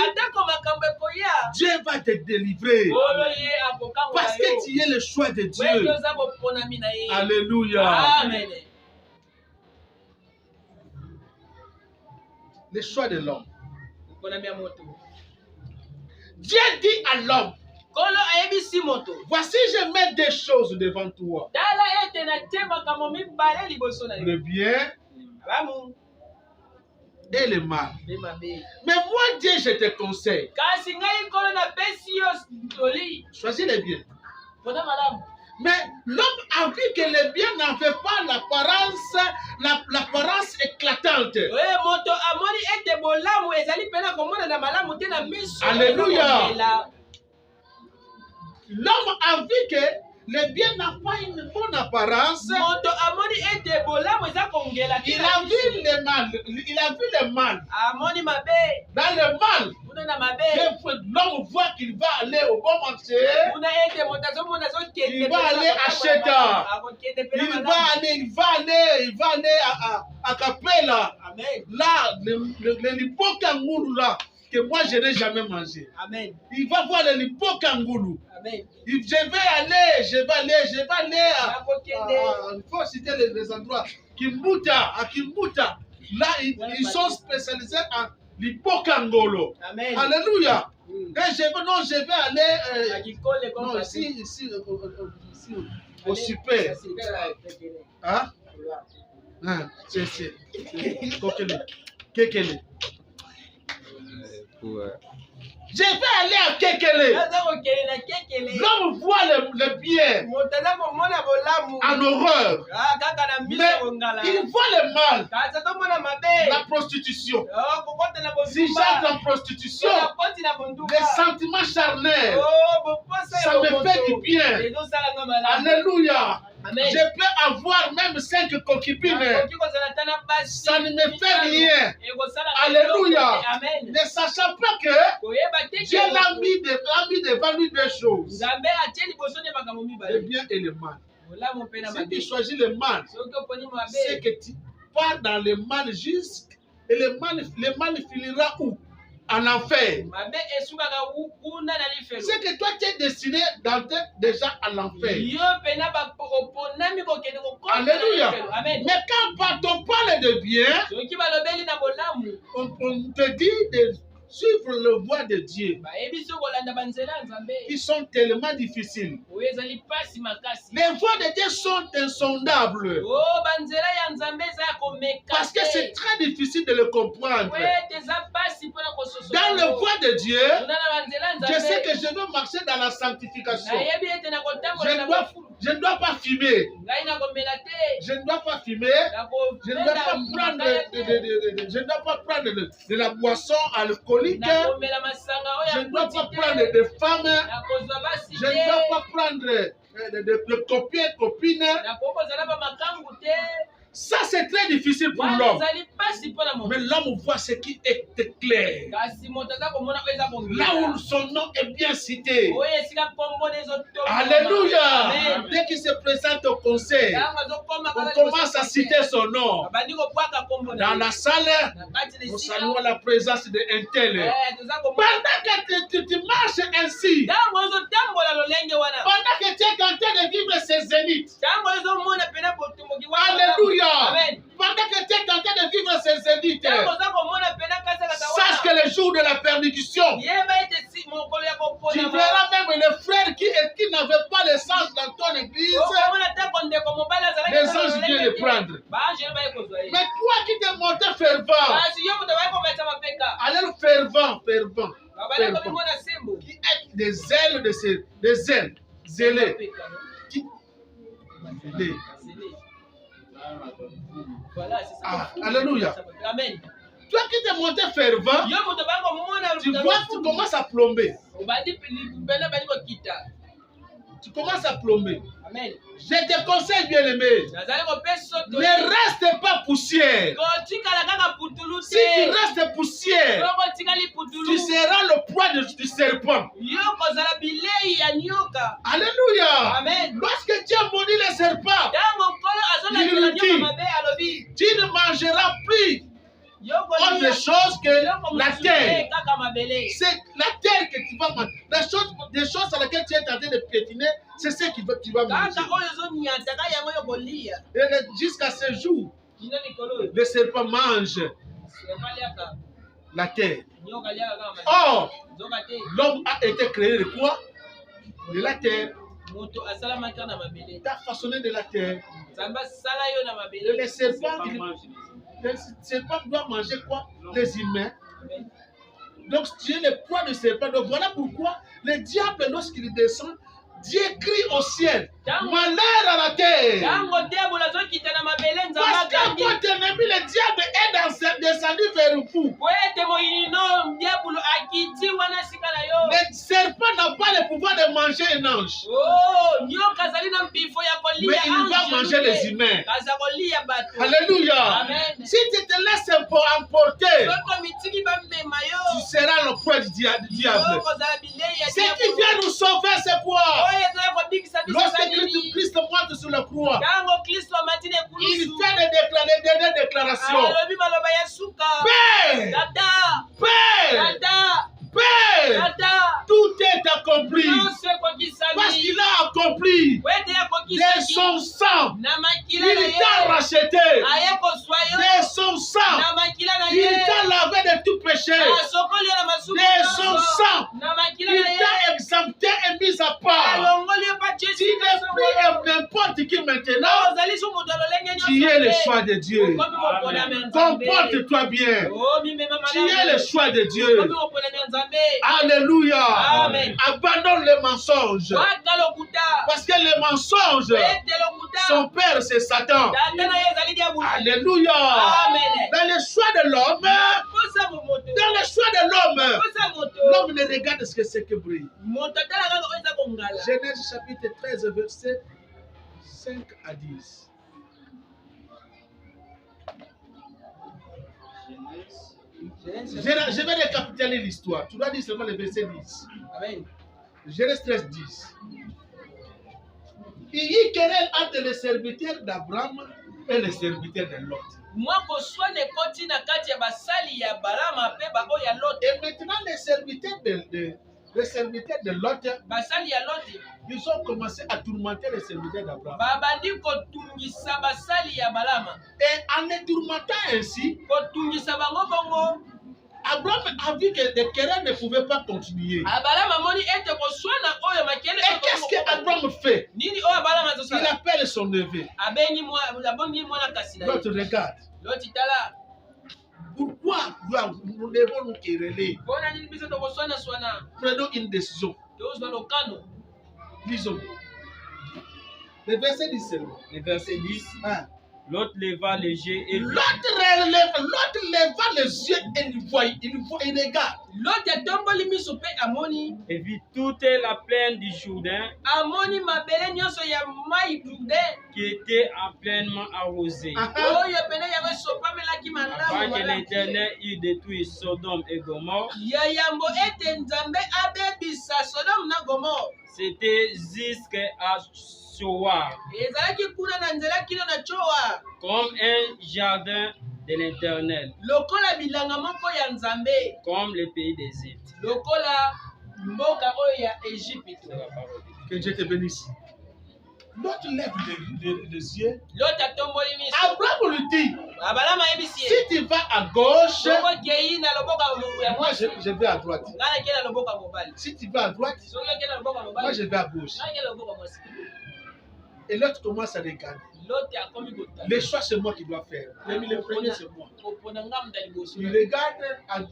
Dieu va te délivrer. Parce que tu es le choix de Dieu. Alléluia. Amen. Le choix de l'homme. Dieu dit à l'homme, voici je mets des choses devant toi. Le bien et le mal. Mais moi Dieu je te conseille. Choisis le bien. Mais l'homme a vu que le bien n'avait pas l'apparence éclatante. Alléluia. L'homme a vu que le bien n'a pas une bonne apparence. Il a vu le mal. Il a vu le mal. Dans le mal, l'homme voit qu'il va aller au bon marché. Il va aller acheter. Il va aller à Capella. Là, le lipokangoulou là, que moi je n'ai jamais mangé. Amen. Il va voir le lipokangoulou. Amen. Je vais aller il faut citer les endroits. À Kimbuta. Là, ils sont spécialisés en l'hipokangolo. Amen. Alléluia. Et je vais aller non, ici au super. Hein? C'est Kekele. Je vais aller à Kekele. L'homme voit le bien en horreur. Mais il voit le mal. La prostitution. Si j'ai la prostitution, les sentiments charnels, ça me fait du bien. Alléluia. Amen. Je peux avoir même 5 concubines. Ça ne me fait rien. Alléluia. Amen. Ne sachant pas que Dieu l'a mis devant lui deux choses. Le bien et le mal. Si tu choisis le mal, c'est que tu pars dans le mal Et le mal finira où? En enfer. mabe esukaka kuna na lifelo. C'est que toi tu es destiné d'entrer déjà à l'enfer. Yo pena ba oponami kokende kokota. Alléluia. Amen. Mais quand on parle de bien, Soki balobeli na bolamu. on te dit de suivre le voie de Dieu. Ba ebiso kolanda banzela nzambe. Ils sont tellement difficiles. Oyezali pasi makasi. Les voies de Dieu sont insondables. Oh banzela ya nzambe za komeka. Parce que c'est très difficile de le comprendre. Ouais, teza pasi pona kososo. Dans le voie de Dieu, je sais je que je veux marcher dans la sanctification. nayebi ete nakotambola na bafulu. Je ne dois pas fumer. Ngai nakomela te. Je ne dois pas fumer. Je ne dois pas prendre, je ne dois pas prendre de la boisson alcoolique. nakomela masanga Je oyo ne dois pas prendre de femmes. nakozwa basi Je ne dois pas prendre de copains, copines. nakokozala bamakangu te. Ça, c'est très difficile pour wana l'homme. ezali pasi mpona moto. Mais l'homme voit ce qui est clair. kasi moto aza komona oyo eza Là où son nom est bien cité. oyo esika kombo na ezotoma. Alléluia. Amen. Dès qu'il se présente au conseil, Ntango azokoma on kaka commence à liboso citer son nom. babandi kobwaka kombo na Dans ye. la salle, na kati na nous esika saluons la présence d'un tel. toza komona Pendant que tu marches ainsi, ntango ozotambola lolenge wana pendant que tu es en train de vivre ces zéniths, ntango ozomona pena botumbuki Alléluia. Amen. Pendant que tu es en train de vivre ces zéniths, ntango oza komona pena kasakaka sache que le jour de la perdition, yeba ete mokolo ya tu kopona verras même les frères qui n'avaient pas le sens dans ton église, okomona tako ndeko mobali azalaki les anges viennent le prendre. baangele baye kozwa ye Mais toi qui t'es monté fervent, kasi yo moto baye kometsa mapeka alors fervent, babali komimona sembo qui est des ailes des ailes, zélés, qui, zélés. Voilà, c'est ça. Ah, alléluia. Amen. Toi qui t'es monté fervent, Yo moto baye komona tu vois, tu commences à plomber. obandi pena bali kokita. Tu commences à plomber. Amen. Je te conseille, bien-aimé, nazali kopesa to ne reste pas poussière. kotikala kaka putulu Si tu te restes poussière, soko otikali tu putulu seras le poids du serpent. yo kozala bilei ya nyoka. Alléluia. Amen. Lorsque Dieu maudit les serpents, ntango nkolo azolakela Unity. nyoka mabe alobi tu ne mangeras plus yo autre kolia chose que eloko la mosusu terre. te kaka mabele. C'est la terre que tu vas manger. Des choses à laquelle tu es en train de piétiner, c'est ce que tu vas manger. kaka oyo ozoniataka yango yo kolia Jusqu'à ce jour, kino likolo oyo le serpent mange ebaliaka la terre. nyoka aliaka kaka mabele. Or, nzoka te l'homme a été créé de quoi? De la terre. moto asalamaki na mabele. Il a façonné de la terre. nzambe asala yo na Et mabele. les serpents, les serpents doivent manger quoi? Les humains. Amen. Donc, tu es le poids du serpent. Donc, voilà pourquoi le diable, lorsqu'il descend, Dieu crie au ciel, malheur à la terre. ntango diabolo azokita na mabele nzambe Parce que akangi votre ennemi, le diable, est descendu vers vous. po ete moyino diabolo akiti wana sika na yo. Le serpent n'a pas le pouvoir de manger un ange. Oh, nyoka azali na mpifo ya Mais kolia il va ange manger te. les humains. kasi akolia bato. Alléluia. Amen. Si tu te laisses emporter, soko mitiki bamema tu yo seras le poids du diable. yo kozala bilei ya Ce qui vient nous sauver, c'est quoi? oyo ezali kobikisa biso Lorsque za nini. Christ monte sur la croix, ntango kristo amati na il ekulusu fait des dernières déclarations. alobi maloba ya suka. Père, tata Père, tata Père, tata tout est accompli. nyonso Parce ekokisami qu'il a accompli po ete de akokisaki son sang. na Il makila na t'a ye racheté aye kozwa yo de son sang. na makila na Il ye t'a lavé de tout péché. asokoli yo na masumu De son nyonso. sang. na makila Il na ye t'a exempté et mis à part. alongoli yo pa Tu jesu n'es plus n'importe qui maintenant. ozali so moto alolenge Tu es le choix de Dieu. okomi moponami ya nzambe Comporte-toi bien. mimema Tu es le choix de Dieu. okomi moponami ya nzambe Alléluia. Amen. Abandonne les mensonges. waka lokuta Parce que les mensonges, ete lokuta son père, c'est Satan. tata na ye ezali diabulu. Alléluia. Amen. Dans le choix de l'homme, posa moto dans le choix de l'homme, posa moto l'homme ne regarde ce que c'est que brille. moto atala kaka oyo eza kongala. Genèse chapitre 13, verset 5 à 10. Je vais récapituler l'histoire. Tu dois dire seulement le verset 10. Amen. Genèse 13, 10. Il y eut querelle entre les serviteurs d'Abraham et les serviteurs de Lot. mwako swana ekoti na kati ya basali ya Balama pe ba oyo ya Lot. Et maintenant, les serviteurs de Lot, Basali ya Lot ils ont commencé à tourmenter les serviteurs d'Abraham. babandi kotungisa basali ya Balama. Et en les tourmentant ainsi, Kotungisa bango bongo. Abraham a vu que les querelles ne pouvaient pas continuer. Balama moni ete koswana oyo makele. Et qu'est-ce qu'Abraham fait? Nini oyo Balama Il tosala? appelle son neveu. Abengi mwana kasi na ye. L'autre regarde. Lot tala. Pourquoi nous devons nous quereller? Bona nini biso tokoswana swana? Prenons une décision. Tozwa lokano. Lisons. Le verset 10 seulement. Le verset 10. Ah. L'autre leva les yeux et L'autre leva les yeux et il regarde. Lot atomboli miso pe amoni. vit toute la plaine du Jourdain Amoni mabele nyonso ya mai Jourdain. qui était pleinement arrosée. Oyo pene ya sopamelaki Avant malamu. que l'Éternel eût détruit Sodome et Gomorre, Ya yambo ete Nzambe abebisa Sodome na Gomorre. c'était jusqu'à Soar, Ezalaki kuna na nzela kino na Choa. comme un jardin de l'Éternel, Lokola bilanga moko ya Nzambe. comme le pays d'Égypte. Lokola mboka oyo ya Égypte. C'est la parole. Que Dieu te bénisse. L'autre lève les yeux. Lot atomboli miso. Abraham lui dit, Abalama yebisi. si tu vas à gauche, Soko kei na loboka ya moi mwasi. je vais à droite. Ngana kela loboka mobali. Si tu vas à droite, Soko kela loboka moi mobali. je vais à gauche. Ngana kela loboka mwasi. Et l'autre commence à regarder. Lot akomi kota. Les choix, c'est moi qui dois faire. Le premier, c'est moi. Kopona ngam dali boso. Il regarde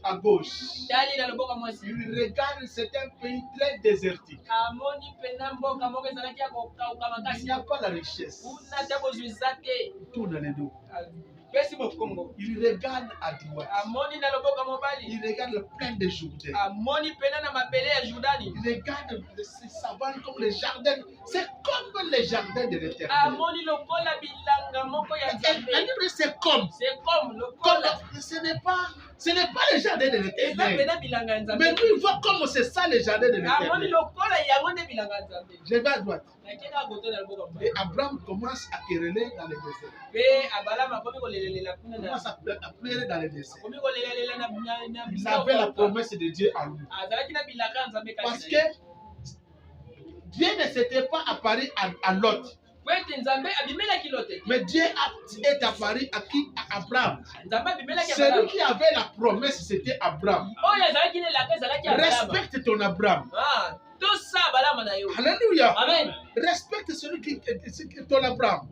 à gauche. Tali na loboka mwasi. Il regarde, c'est un pays très désertique. Amoni pena mboka moko ezalaki ya kokauka Il makasi. n'y a pas la richesse. Kuna te kozwisa te. Tout dans les dos. Pesi mokongo. Il regarde à droite. Amoni na loboka mobali. Il regarde le plein de Jourdain. Amoni pena na mabele ya Jordani. Il regarde ces savanes comme les jardins. C'est comme les jardins de l'Éternel. Amoni lokola bilanga moko ya Nzambe. C'est comme. C'est comme Comme lokola. ce n'est pas les jardins de Eza l'Éternel. pena bilanga ya Nzambe. Mais lui, il voit comme c'est ça les jardins de Amoni l'Éternel. lokola yango nde bilanga ya Nzambe. Je vais à droite. Nakenda koto na loboka mobali. Et Abraham commence à quereller dans les déserts. Pe abalama akomi kolelelela kuna Il na. commence à pleurer dans les déserts. Akomi kolelelela na Il avait la promesse de Dieu à lui. azalaki na bilanga ya Nzambe Parce kasi que na ye. Dieu ne s'était pas apparu à Lot. Po ete Nzambe abimelaki Lote. Mais Dieu est apparu à qui? À Abraham. Nzambe abimelaki Celui Abraham. qui avait la promesse, c'était Abraham. Oyo azalaki na elaka ezalaki Abraham. Respecte ton Abraham. Ah, tosa abalama na yo. Alléluia. Amen. Respecte celui qui est ton Abraham.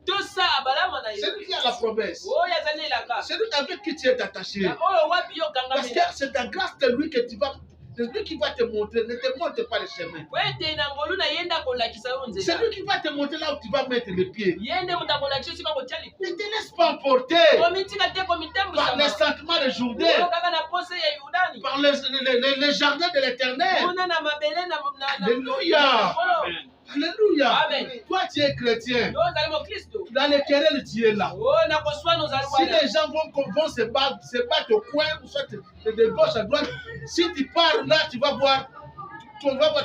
Tosa abalama na yo. Celui qui a la promesse. Oyo azali na elaka. Celui avec qui tu es attaché. Na oyo wapi yo Parce que kangamela. c'est la grâce de lui que tu vas. C'est lui qui va te montrer. Ne te montre pas le chemin. Po ete na ngolu na yenda kolakisa yo C'est nzela. lui qui va te montrer là où tu vas mettre les pieds. Yende mutakolakisa sika kotia Ne liku. te laisse pas emporter Komitika te par komitembusama. les sentiments de Oyo Jourdain, kaka na pose ya Yudani. par les jardins de l'Éternel. Kuna na mabele na Alléluia. Amen. Alléluia. Amen. Toi, tu es chrétien. Yo ozali mokristo. Dans les querelles, tu es là. Oh na koswana ozali Si wana. les gens vont se battre au coin, soit de gauche à droite, si tu pars là, tu vas voir,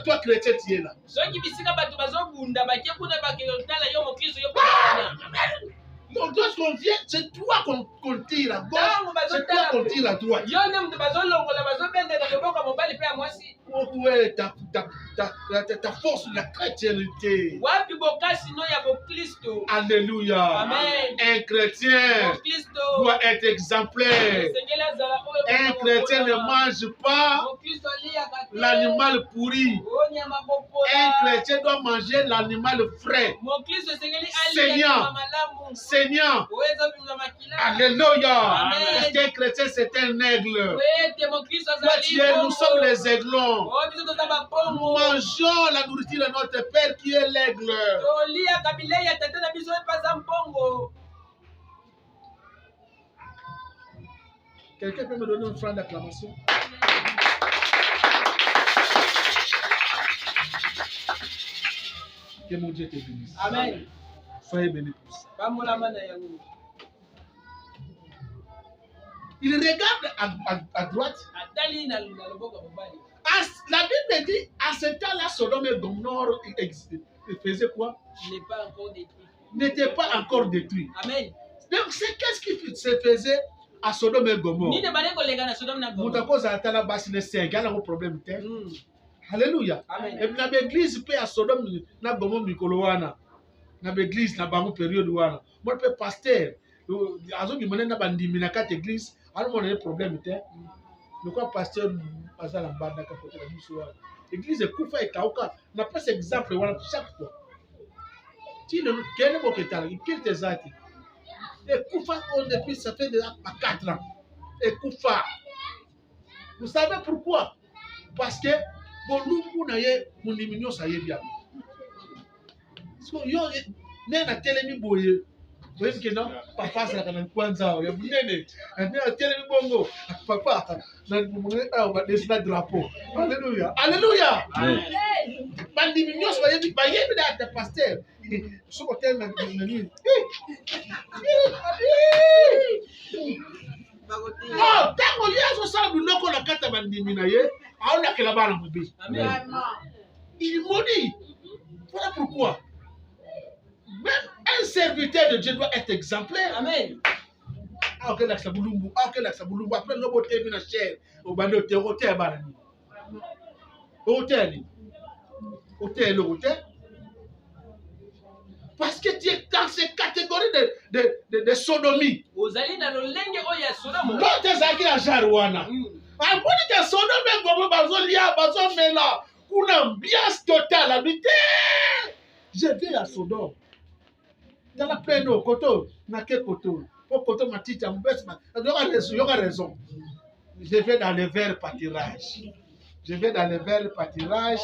toi chrétien, tu es là. Soki bisika bato bazobunda bakie kuna bakotala yo mokristo yo kuna. Donc, lorsqu'on vient, c'est toi qu'on tire à gauche, c'est toi qu'on tire à droite. Yo nde mutu bazolongola bazobende na loboko mobali pe ya mwasi. Où est ta force de la chrétienté? Wapi bokasi no ya bokristo. Alléluia. Amen. Un chrétien Bokristo. doit être exemplaire. Esengeli azala oyo Un chrétien ne mange pas Bokristo aliaka te. l'animal pourri. Oh nyama bokola. Un chrétien doit manger l'animal frais, Mokristo esengeli Seigneur. aliaka malamu. saignant. Oyo ezobimisa makila. Alléluia. Amen. Parce qu'un chrétien, c'est un aigle. Ete mokristo Toi, tu es, nous sommes les aiglons. Oh biso toza bapongo. Mangeons la nourriture de notre Père qui est l'aigle. Toliaka bilei ya tata na biso epaza mpongo. Quelqu'un peut me donner une phrase d'acclamation? Que mon Dieu te bénisse. Amen. Soyez bénis pour ça. Bamolama na yango. Il regarde à droite. Atali na loboko mobali. La Bible dit, à ce temps-là, Sodome et Gomorrhe faisait quoi? N'est pas encore détruit. N'était pas encore détruit. Amen. Donc, c'est qu'est-ce qui se faisait à Sodome et Gomorrhe? Nini bale kolega na Sodome na Gomorrhe. Moutako Zatala Basine 5, il y a un problème. Alléluia. Amen. Et puis, dans l'église, à Sodome na Gomorrhe, Mikolowana. Dans l'église, dans la période, moi, je suis pasteur. Azo bi monena bandimi na kati église, alors mon problème était. Le quoi pasteur Azal en bas na côté la biso. Église kufa et kauka, na pas exemple voilà chaque fois. Si le quel mot que tu as, quel tes actes. Et kufa on depuis ça fait déjà 4 ans. Et kufa. Vous savez pourquoi? Parce que bon nous na ye mon diminio ça y est bien. So yo nena telemi boye. Vous voyez que non, papa, c'est la kwanza, il y a bunene, un tel bongo, papa, on va dessiner le drapeau. Alléluia, alléluia. Bandi mignon, soyez vite, soyez vite à ta pasteur. Ce hôtel n'a pas de oh, tant qu'on y a ce sang, nous n'avons la carte bandi minaye, on a que la balle en bébé. Il maudit. Voilà pourquoi. Même un serviteur de Dieu doit être exemplaire. Amen. Ah, ok, là, ça boulumbu. Ah, ok, là, ça boulumbu. Après, le mot est bien cher. Au bas de l'hôtel, hôtel. Parce que tu es dans ces catégories de sodomie. Ozali na lolenge oya Sodome. Quand tu es à la jarouana. Ah, pour que Sodome, comme Bazolia, Bazomela, une ambiance totale, habité. Je vais à Sodome. Dans la plaine au coteau, na quel coteau? Au coteau, ma petite, il y aura raison. Je vais dans les verts pâturages. Je vais dans les verts pâturages.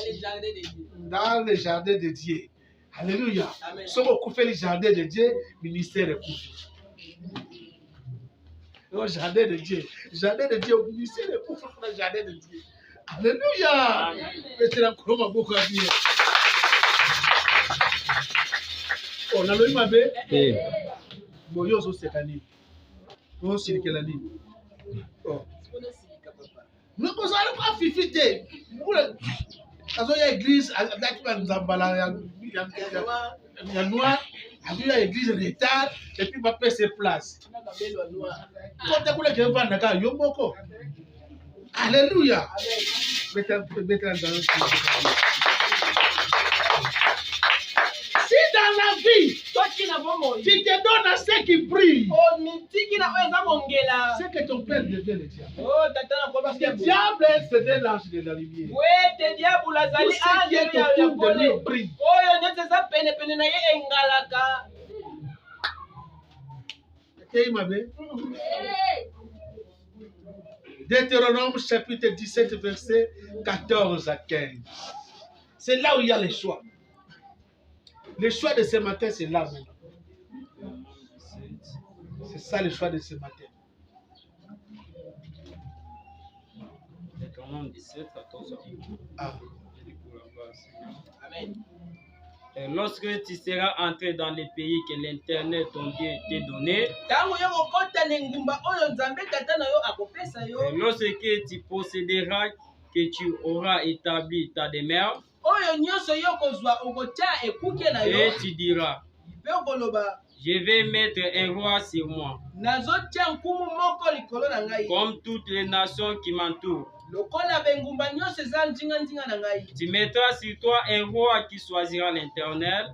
Dans le jardin de Dieu. Alléluia. Si on fait le jardin de Dieu, ministère est coupé. Le jardin de Dieu. Le jardin de Dieu, ministère est coupé pour le jardin de Dieu. Alléluia. C'est la couronne beaucoup à dire. On a le mabé. Bon, yo so cette année. On s'il quelle année. Oh. Nous allons pas fifiter. Azo ya église, azakiba nzambala ya noir, azo ya église retard et puis va payer ses places. Quand tu voulais que va naka yo moko. Alléluia. Si dans la vie, tu te donnes à ceux qui brillent, c'est que ton père devient le diable. Parce que le diable, c'est l'ange de la lumière. Tout ce qui est autour de lui brille. Deutéronome chapitre 17, verset 14 à 15. C'est là où il y a le choix. Le choix de ce matin, c'est là maintenant. C'est ça le choix de ce matin. Deutéronome 17, 14. Ah. Amen. Et lorsque tu seras entré dans les pays que l'Internet ton Dieu t'a donné, et lorsque tu posséderas, que tu auras établi ta demeure, et tu diras, je vais mettre un roi sur moi, comme toutes les nations qui m'entourent. Tu mettras sur toi un roi qui choisira l'Éternel,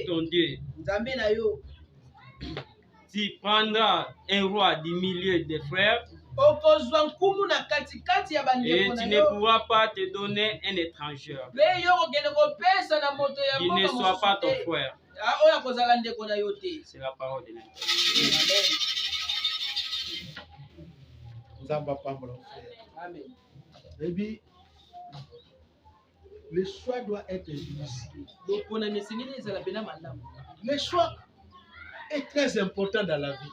ton Dieu. Tu prendras un roi du milieu des frères, et tu ne pourras pas te donner un étranger qui ne soit pas ton frère. C'est la parole de l'Éternel. Amen. Le choix doit être difficile. Le choix est très important dans la vie.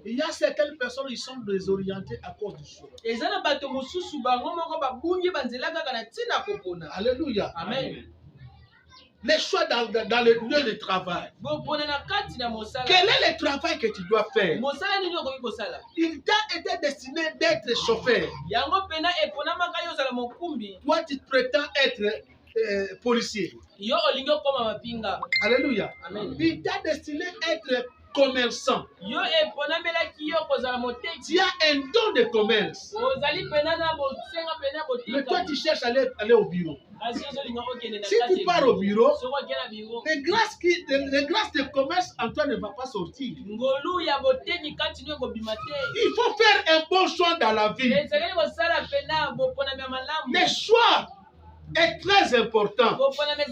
Il y a certaines personnes qui sont désorientées à cause du choix. Alléluia. Amen. Les choix dans le lieu de travail. Quel est le travail que tu dois faire? Il t'a été destiné d'être chauffeur. Toi, tu prétends être policier. Yo olingi okoma mapinga. Alléluia. Amen. Il t'a destiné à être commerçant. Yo eponamelaki yo kozala moteki. Tu as un don de commerce. Ozali pena na bosenga pena botika. Mais toi, tu cherches à aller au bureau. Asi ozolinga okende na Si kati. tu pars au bureau, Soko kena bureau. les grâces de commerce en toi ne vont pas sortir. Ngolu ya boteki kati nyo kobima te. Il faut faire un bon choix dans la vie. Ezali kosala pena boponami ya malamu. Le choix est très important. Boponami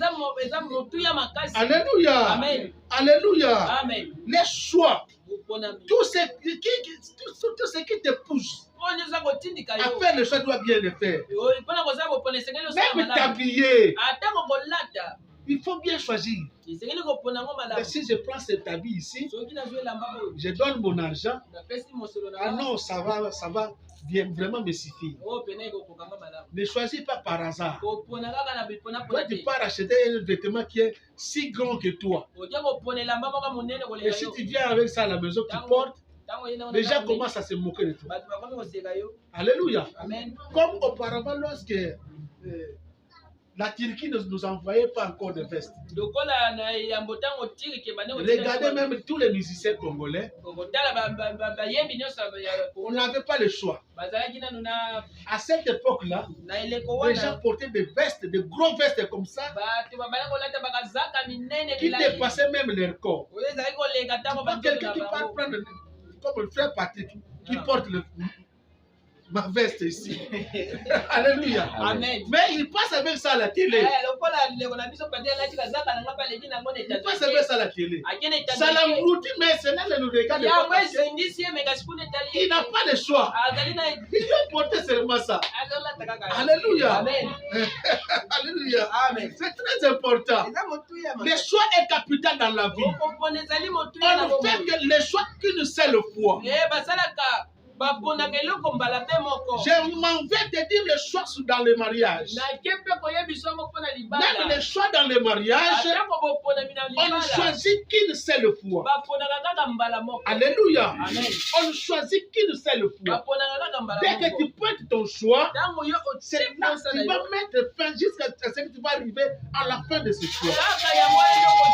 eza motu ya makasi. Alléluia. Amen. Alléluia. Amen. Les choix, Boponami. tout ce qui te pousse Oyo eza kotindika à yo. faire le choix, doit bien le faire. Mpona kozala bopona esengeli osala Même malamu. t'habiller, Ata kokolata. il faut bien choisir. Esengeli kopona ngo Mais malamu. si je prends cet habit ici, Soki nazwi elamba oyo. je donne mon argent, Napesi mosolo na ah nga. non, ça va bien, vraiment me suffire. Oyo pena ekokokanga malamu. Ne choisis pas par hasard. Kopona kaka na bipona Toi, pona tu te. pars acheter un vêtement qui est si grand que toi. Okia kopona elamba moko monene Et kolela si yo. tu viens avec ça à la maison, tu portes, Tango yena les gens commencent à se moquer de toi. bato bakomi koseka yo. Alléluia. Amen. Comme auparavant, lorsque la Turquie ne nous envoyait pas encore de vestes. Lokola na yambo tango tiri ke bane Regardez même tous les musiciens congolais, kotala bayembi nyonso on n'avait pas le choix. bazalaki nanu na À cette époque-là, eleko les gens wana portaient des vestes, des gros vestes comme ça, bato babana kolata bakazaka minene qui bilai dépassaient même leur corps. oyo ezalaki koleka ntango Donc, quelqu'un qui part prendre, comme le frère Patrick, qui porte ma veste ici. Alléluia. Amen. Mais il passe avec ça à la télé. lokola ndeko na biso pate alati kazaka nanga paleki nango na Il passe avec ça à la télé. akene Ça l'engloutit, mais cela ne nous regarde pas. yango parce que esengisi ye meka sikuna etali il n'a pas le choix. azali na Il doit porter seulement ça. azolata kaka Alléluia. Amen. Alléluia. Amen. C'est très important. eza motu ya Le choix est capital dans la vie. okopona ezali motu ya na On ne fait bomoi que le choix qu'une seule fois. basalaka baponaka eloko mbala mpe moko Je m'en vais te dire le choix dans le mariage. nake mpe koyebisa ngo mpona Même libala le choix dans le mariage, atako boponami na on ne libala choisit qu'une seule fois. baponaka kaka mbala moko Alléluia. Amen. On ne choisit qu'une seule fois. baponaka kaka mbala Dès que moko tu pointes ton choix, ntango yo c'est là otiposa que na tu yo vas mettre fin jusqu'à ce que tu vas arriver à la fin de ce choix. kaka yango eloko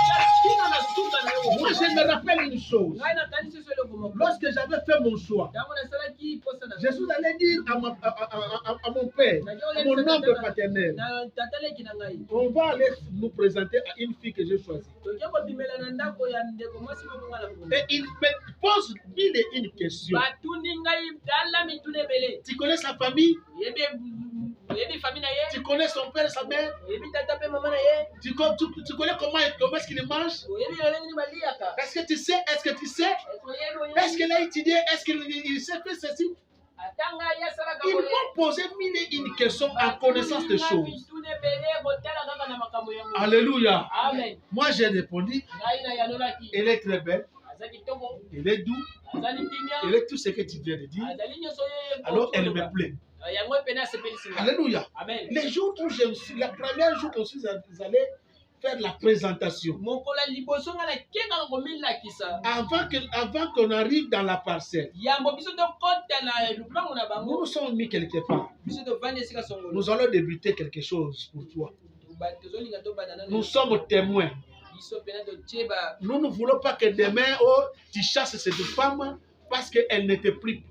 tina na suka na yo Moi, je me rappelle une chose. ngai nakanisi so eloko moko Lorsque j'avais fait mon choix, ntango nasalaki posa na je suis allé dire à mon père, à mon oncle paternel, na tataleki na ngai on va aller nous présenter à une fille que j'ai choisie. tokia kobimela na ndako ya ndeko mwasi moko nga na pongo Et il me pose mille et une questions. batuni ngai tala mituna ebele Tu connais sa famille? oyebi fami na ye Tu connais son père, sa mère? oyebi tata mpe mama na ye Tu connais comment est-ce qu'il mange? oyebi lolenge ni baliaka Est-ce que tu sais? Est-ce que tu sais? oyebi Est-ce qu'il a étudié? Est-ce qu'il sait faire ceci? ata ngai asalaka Ils m'ont posé mille et une questions en connaissance des choses. mituna ebele kotala kaka na makambo yango Alléluia. amen Moi, j'ai répondu, ngai na yanolaki elle est très belle, aza kitoko elle est douce, azali timia elle est tout ce que tu viens de dire. azali nyonso oyo Alors, elle me plaît. yango epene asepelisi nga Alléluia. amen Les jours où je suis, la première jour que je suis allé faire la présentation, mokolo ya liboso ngai nakekaka komilakisa avant qu'on arrive dans la parcelle, yambo biso tokɔta na lupango na nous bango nous sommes mis quelque part. biso tovandi esika songolo Nous allons débuter quelque chose pour toi. tozolinga tobanda nano Nous sommes témoins. biso mpena totie ba Nous ne voulons pas que demain, oh, tu chasses cette femme parce qu'elle ne te plaît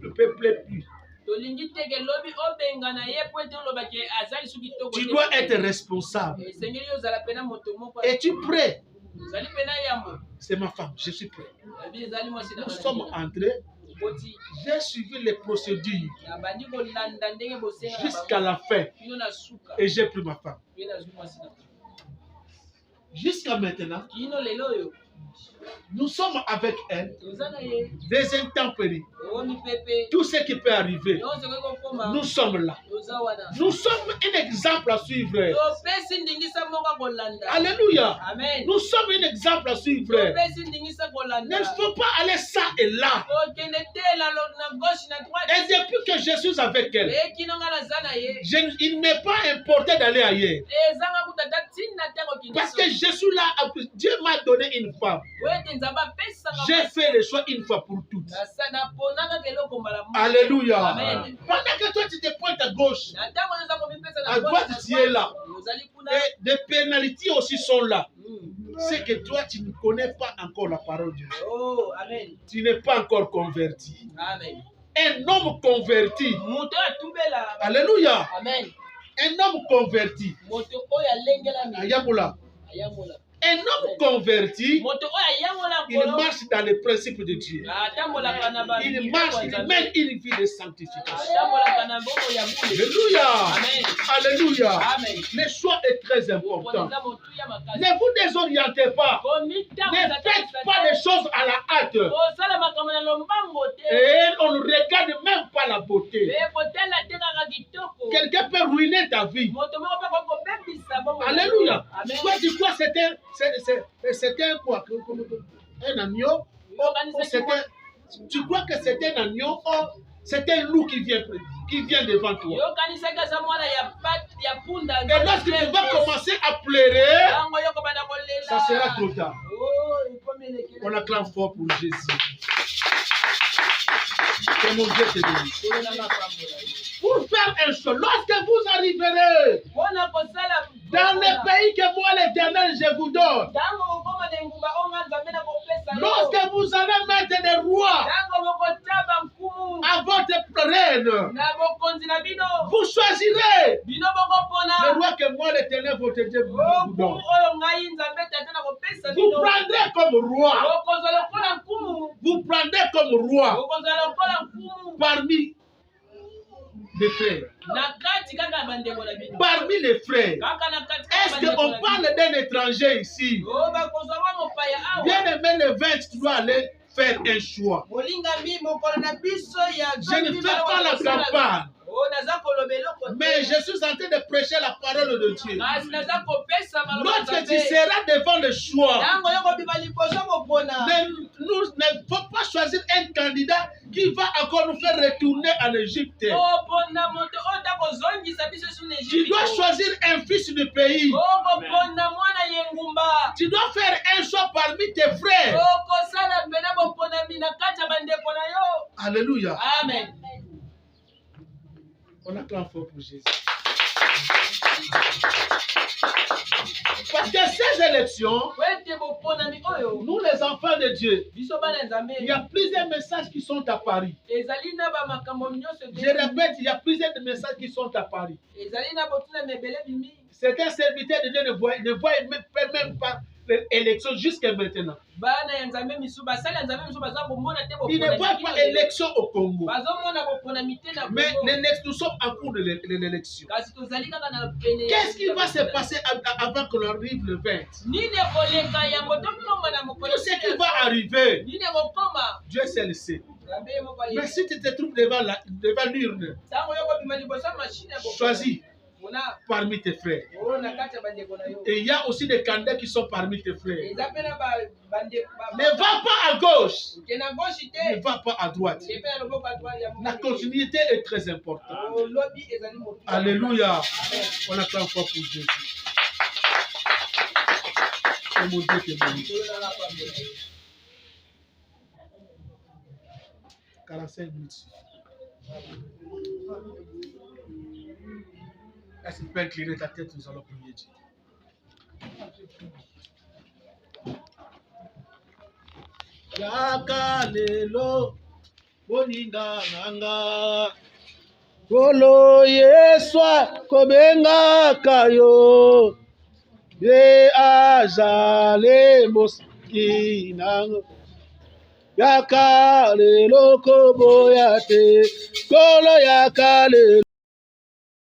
plus. tolingi teke lobi obenga na ye po ete olobaki azali su kitoko Tu dois être responsable. esengeli ozala mpena moto moko Es-tu prêt? ozali mpena yambo C'est ma femme, je suis prêt. abi ezali mwasi na Nous sommes entrés, okoti j'ai suivi les procédures nabandi kolanda ndenge bosenga na jusqu'à bango la fin kino na suka et j'ai pris ma femme. mpe nazwi mwasi na Jusqu'à maintenant, kino lelo oyo nous sommes avec elle, toza na ye des intempéries, owomi pepe tout ce qui peut arriver. nyonso ekoki kokoma Nous sommes là. toza wana Nous sommes un exemple à suivre. topesi ndingisa moko kolanda Alléluia. amen Nous sommes un exemple à suivre. topesi ndingisa Il kolanda ne faut pas aller ça et là. okende te na gauche na droite Et depuis que je suis avec elle, ekino nga naza na ye il n'est pas importé d'aller ailleurs. ezanga kutata ntina te Parce que Jésus là, Dieu m'a donné une femme. J'ai fait le choix une fois pour toutes. Alléluia. Amen. Pendant que toi tu te pointes à gauche, à droite tu es là. Et des pénalités aussi sont là. C'est que toi tu ne connais pas encore la parole de Dieu. Oh, amen. Tu n'es pas encore converti. Amen. Un homme converti. Alléluia. Amen. Un homme converti. Ayamoula. Un homme converti, il marche dans les principes de Dieu. Il marche, il mène une vie de sanctification. Alléluia. Alléluia. Le choix est très important. Ne vous désorientez pas. Ne faites pas des choses à la hâte. Et on ne regarde même pas la beauté. Quelqu'un peut ruiner ta vie. Alléluia. Toi, tu crois que c'était quoi? Un agneau? Tu crois que c'était un agneau? Oh, c'était un loup qui vient devant toi. Et lorsque tu vas commencer à pleurer, ça sera trop tard. On acclame fort pour Jésus. Que mon Dieu te bénisse. Pour faire un choix, lorsque vous arriverez dans le pays que moi, l'Éternel, je vous donne, lorsque vous allez mettre des rois à votre reine, vous choisirez le roi que moi, l'Éternel, votre Dieu, vous donne. Vous prendrez comme roi. Vous prendrez comme roi parmi les frères. Parmi les frères. Est-ce qu'on parle d'un étranger ici? Bien aimé, le 20, tu dois aller faire un choix. Je ne fais pas la campagne. Mais je suis en train de prêcher la parole de Dieu. Lorsque tu seras devant le choix, ne faut pas choisir un candidat qui va encore nous faire retourner en Égypte. Tu dois choisir un fils du pays. Tu dois faire un choix parmi tes frères. Alléluia. Amen. On acclame fort pour Jésus. Parce que ces élections, nous les enfants de Dieu, il y a plusieurs messages qui sont à Paris. Je répète, il y a plusieurs messages qui sont à Paris. Certains serviteurs de Dieu ne voient même pas l'élection jusqu'à maintenant. Ils ne voient pas l'élection au Congo. Mais nous sommes en cours de l'élection. Qu'est-ce qui va se passer avant qu'on arrive le 20? Tout ce qui va arriver, Dieu seul le sait. Mais si tu te trouves devant l'urne, choisis parmi tes frères. Et il y a aussi des candidats qui sont parmi tes frères. Ne va pas à gauche. Ne va pas à droite. La continuité est très importante. Alléluia. On acclame fort pour Jésus. Que mon Dieu te bénisse. 45 minutes. Est-ce que tu peux incliner ta tête, nous allons prier Dieu. Yakalelo boninga nanga Kolo yeswa kobenga kayo Ye ajale moskinang Yakalelo koboyate Kolo yakalelo